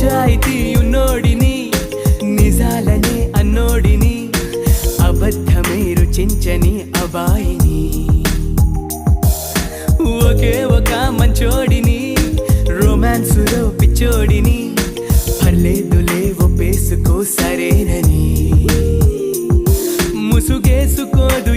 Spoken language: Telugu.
నిజాయితీ ఉన్నోడిని, నిజాలనే అన్నోడిని, అబద్ధమే రుచించని అబాయిని, ఒకే ఒక మంచోడిని, రొమాన్సులో పిచ్చోడిని, పర్లేదులే ఒప్పేసుకో సరేనని, ముసుగేసుకోదు